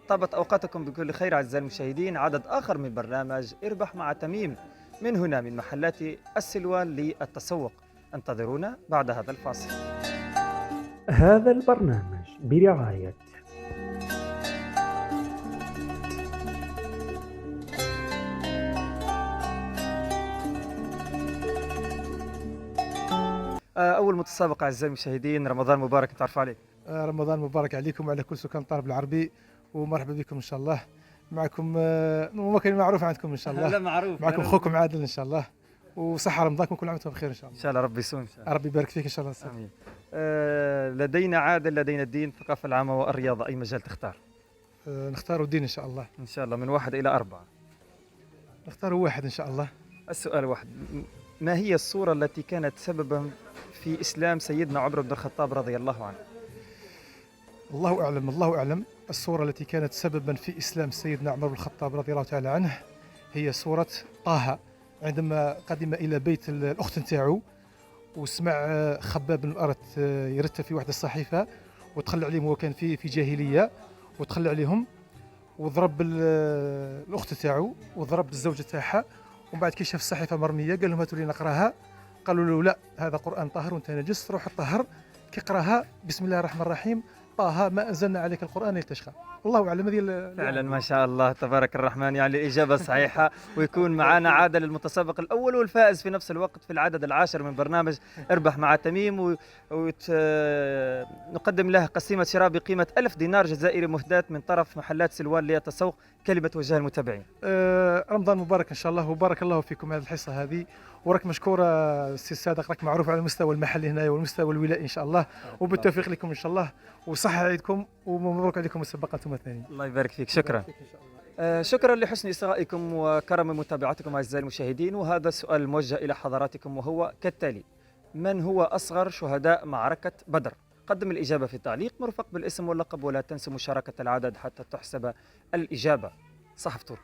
طابت أوقاتكم بكل خير أعزائي المشاهدين. عدد آخر من برنامج اربح مع تميم من هنا من محلات السلوان للتسوق. انتظرونا بعد هذا الفاصل. هذا البرنامج برعاية أول متسابقة أعزائي المشاهدين، رمضان مبارك. نتعرف عليك. رمضان مبارك عليكم وعلى كل سكان الطرب العربي، ومرحبا بكم ان شاء الله. معكم ممكن معروف عندكم ان شاء الله. لا معروف. معكم اخوكم عادل ان شاء الله، وصحة رمضانكم كل عام وانتم بخير ان شاء إن الله. شاء الله ربي يسون إن شاء الله. ربي يبارك فيك ان شاء الله. آمين. لدينا عادل، لدينا الدين، الثقافة العامة والرياضة، أي مجال تختار؟ نختاروا الدين ان شاء الله. إن شاء الله من 1 إلى 4. نختاروا واحد ان شاء الله. السؤال واحد، ما هي الصورة التي كانت سببا في إسلام سيدنا عمر بن الخطاب رضي الله عنه؟ الله اعلم، الله اعلم. الصورة التي كانت سببا في اسلام سيدنا عمر بن الخطاب رضي الله تعالى عنه هي صورة طه، عندما قدم الى بيت الاخت نتاعو وسمع خباب بن الارت يرتب في واحد الصحيفة وتخلى عليهم، هو كان في جاهلية، وتخلى عليهم وضرب الاخت تاعو وضرب الزوجه تاعها، ومن بعد كي شاف الصحيفه مرميه قال لهم هاتوا لي نقراها. قالوا له لا، هذا قران طاهر وانت نجس، روح طهر. كي قراها بسم الله الرحمن الرحيم، طه ما انزلنا عليك القران لتشقى. الله اعلم. هذه فعلا ما شاء الله تبارك الرحمن، يعني الإجابة صحيحة. ويكون معنا عادل المتسابق الأول والفائز في نفس الوقت في العدد العاشر من برنامج اربح مع تميم، ونقدم له قسيمة شراء بقيمة 1000 دينار جزائري مهداة من طرف محلات سلوان للتسوق. كلمة وجه المتابعين. رمضان مبارك ان شاء الله، وبارك الله فيكم هذه الحصه هذه، وراك مشكوره سي صادق، راك معروف على المستوى المحلي هنا والمستوى الولائي ان شاء الله، وبالتوفيق لكم ان شاء الله، وصحه عيدكم ومبروك عليكم السباقه انتم الثانيين. الله يبارك فيك. شكرا. شكرا لحسن إصغائكم وكرم متابعتكم أعزائي المشاهدين. وهذا السؤال الموجه إلى حضراتكم وهو كالتالي: من هو أصغر شهداء معركة بدر؟ قدم الإجابة في التعليق مرفق بالاسم واللقب، ولا تنسوا مشاركة العدد حتى تحسب الإجابة. صحف ترك.